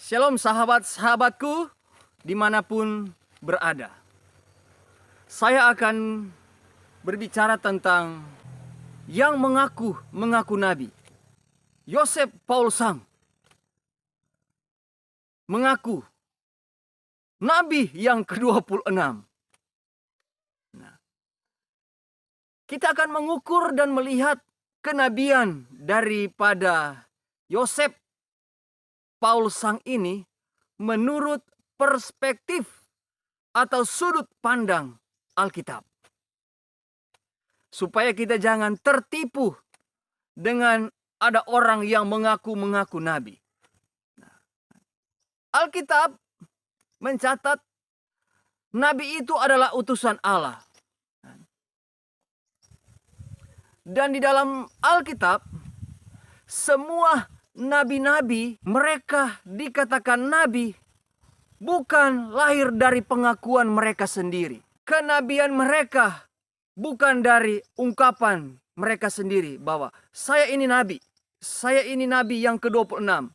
Shalom sahabat-sahabatku dimanapun berada. Saya akan berbicara tentang yang mengaku nabi. Yosef Paul Sang mengaku nabi yang ke-26. Nah, kita akan mengukur dan melihat kenabian daripada Yosef Paul Sang ini menurut perspektif atau sudut pandang Alkitab. Supaya kita jangan tertipu dengan ada orang yang mengaku nabi. Alkitab mencatat nabi itu adalah utusan Allah. Dan di dalam Alkitab semua nabi-nabi mereka dikatakan nabi bukan lahir dari pengakuan mereka sendiri. Kenabian mereka bukan dari ungkapan mereka sendiri bahwa saya ini nabi yang ke-26.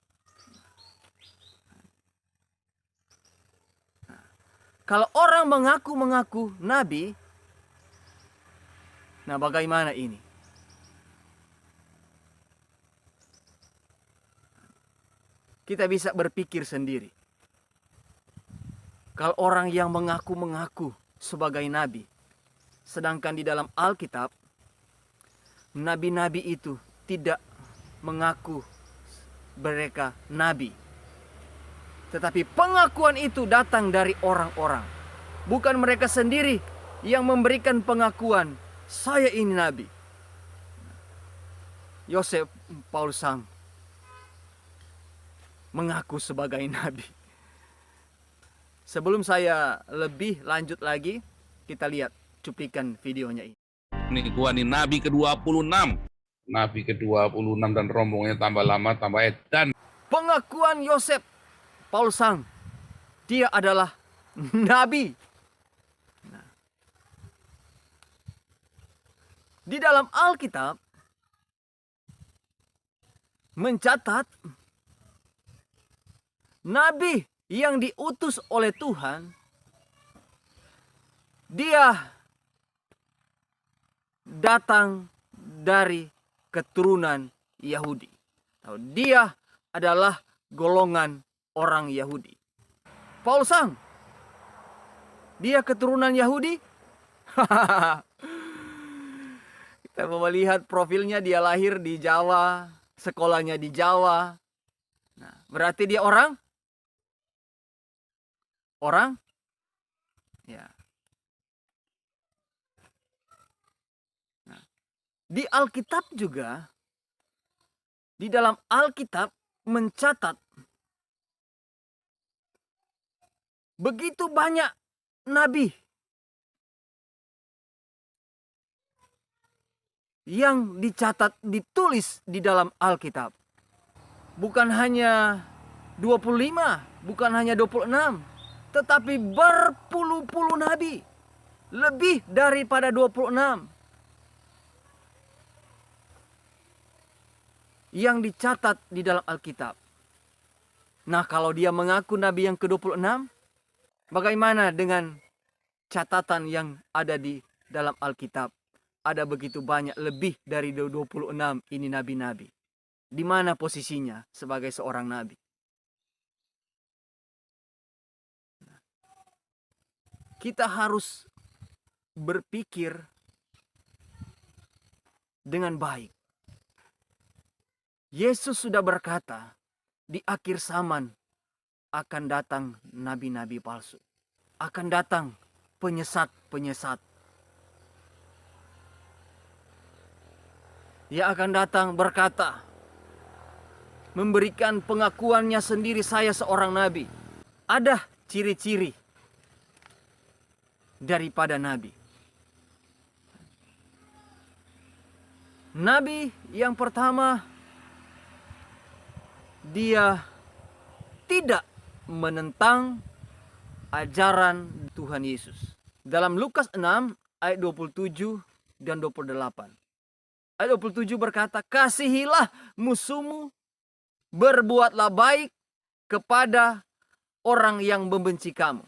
Kalau orang mengaku nabi, nah bagaimana ini? Kita bisa berpikir sendiri. Kalau orang yang mengaku sebagai nabi, sedangkan di dalam Alkitab, nabi-nabi itu tidak mengaku mereka nabi. Tetapi pengakuan itu datang dari orang-orang. Bukan mereka sendiri yang memberikan pengakuan, saya ini nabi. Yosef Paul Sang mengaku sebagai nabi. Sebelum saya lebih lanjut lagi, kita lihat cuplikan videonya ini. Ini gua nih Nabi ke-26. Nabi ke-26 dan rombongannya tambah lama tambah edan. Pengakuan Yosef Paul Sang, dia adalah nabi. Nah, di dalam Alkitab mencatat nabi yang diutus oleh Tuhan, dia datang dari keturunan Yahudi. Dia adalah golongan orang Yahudi. Paul Sang, dia keturunan Yahudi? Kita melihat profilnya, dia lahir di Jawa, sekolahnya di Jawa. Nah, berarti dia orang? Ya. Nah, di Alkitab juga, di dalam Alkitab mencatat begitu banyak nabi yang dicatat, ditulis di dalam Alkitab. Bukan hanya 25, bukan hanya 26, tetapi berpuluh-puluh nabi. Lebih daripada 26. Yang dicatat di dalam Alkitab. Nah, kalau dia mengaku nabi yang ke-26, bagaimana dengan catatan yang ada di dalam Alkitab? Ada begitu banyak, lebih dari 26 ini nabi-nabi. Di mana posisinya sebagai seorang nabi? Kita harus berpikir dengan baik. Yesus sudah berkata, di akhir zaman akan datang nabi-nabi palsu. Akan datang penyesat-penyesat. Dia akan datang berkata, memberikan pengakuannya sendiri, saya seorang nabi. Ada ciri-ciri daripada nabi. Nabi yang pertama, dia tidak menentang ajaran Tuhan Yesus. Dalam Lukas 6 ayat 27 dan 28. Ayat 27 berkata, kasihilah musuhmu, berbuatlah baik kepada orang yang membenci kamu.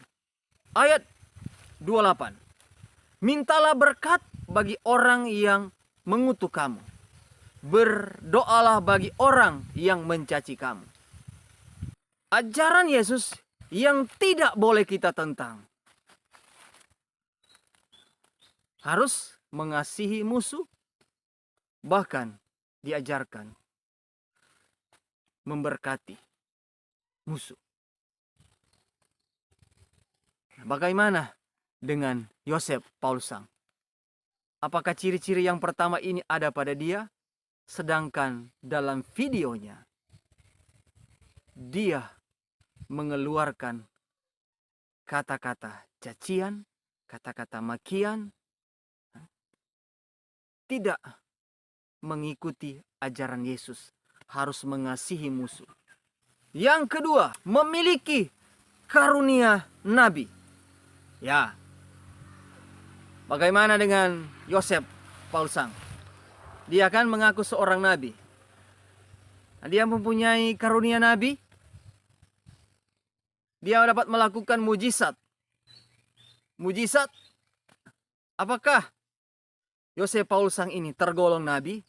Ayat 28. Mintalah berkat bagi orang yang mengutuk kamu. Berdoalah bagi orang yang mencaci kamu. Ajaran Yesus yang tidak boleh kita tentang. Harus mengasihi musuh, bahkan diajarkan memberkati musuh. Bagaimana dengan Yosef Paulsang? Apakah ciri-ciri yang pertama ini ada pada dia? Sedangkan dalam videonya, dia mengeluarkan kata-kata cacian, kata-kata makian, tidak mengikuti ajaran Yesus, harus mengasihi musuh. Yang kedua, memiliki karunia nabi. Ya, bagaimana dengan Yosef Paulsang? Dia kan mengaku seorang nabi. Dia mempunyai karunia nabi. Dia dapat melakukan mujizat. Mujizat, apakah Yosef Paulsang ini tergolong nabi?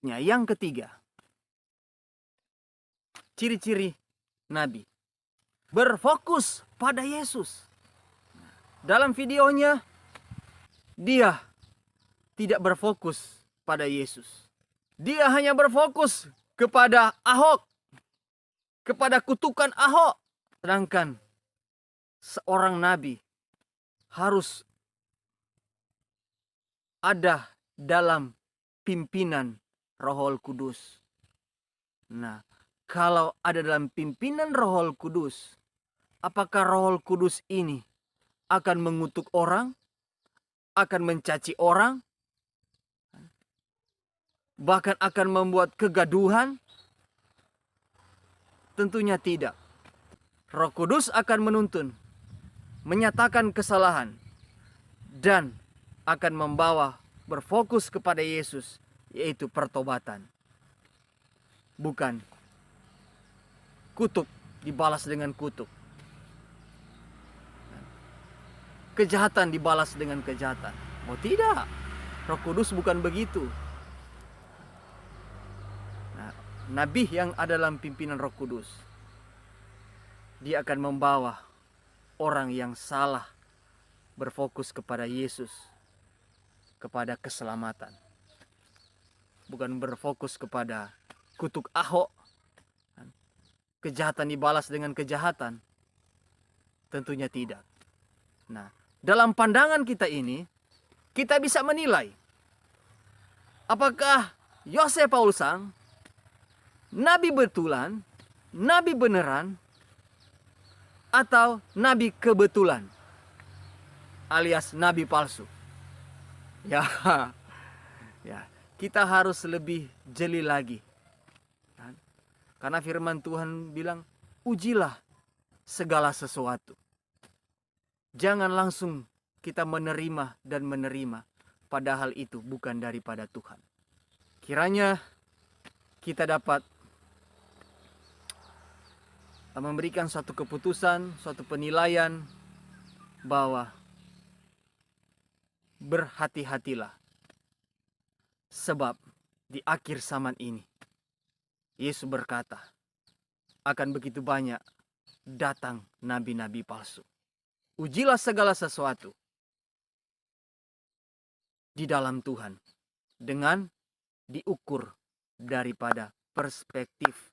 Yang ketiga, ciri-ciri nabi. Berfokus pada Yesus. Dalam videonya, dia tidak berfokus pada Yesus. Dia hanya berfokus kepada Ahok, kepada kutukan Ahok. Sedangkan seorang nabi harus ada dalam pimpinan Roh Kudus. Nah, kalau ada dalam pimpinan Roh Kudus, apakah Roh Kudus ini akan mengutuk orang, akan mencaci orang, bahkan akan membuat kegaduhan? Tentunya tidak. Roh Kudus akan menuntun, menyatakan kesalahan, dan akan membawa berfokus kepada Yesus, yaitu pertobatan. Bukan kutuk dibalas dengan kutuk. Kejahatan dibalas dengan kejahatan. Oh tidak, Roh Kudus bukan begitu. Nah, nabi yang ada dalam pimpinan Roh Kudus, dia akan membawa orang yang salah berfokus kepada Yesus, kepada keselamatan. Bukan berfokus kepada kutuk Ahok. Kejahatan dibalas dengan kejahatan. Tentunya tidak. Nah, dalam pandangan kita ini, kita bisa menilai apakah Yosef Paulsang nabi betulan, nabi beneran, atau nabi kebetulan, alias nabi palsu. Ya, kita harus lebih jeli lagi. Karena firman Tuhan bilang, ujilah segala sesuatu. Jangan langsung kita menerima dan menerima, padahal itu bukan daripada Tuhan. Kiranya kita dapat memberikan suatu keputusan, suatu penilaian bahwa berhati-hatilah. Sebab di akhir zaman ini, Yesus berkata, akan begitu banyak datang nabi-nabi palsu. Ujilah segala sesuatu di dalam Tuhan dengan diukur daripada perspektif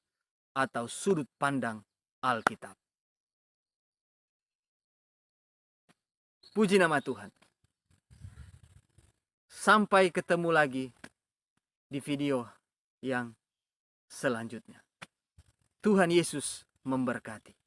atau sudut pandang Alkitab. Puji nama Tuhan. Sampai ketemu lagi di video yang selanjutnya. Tuhan Yesus memberkati.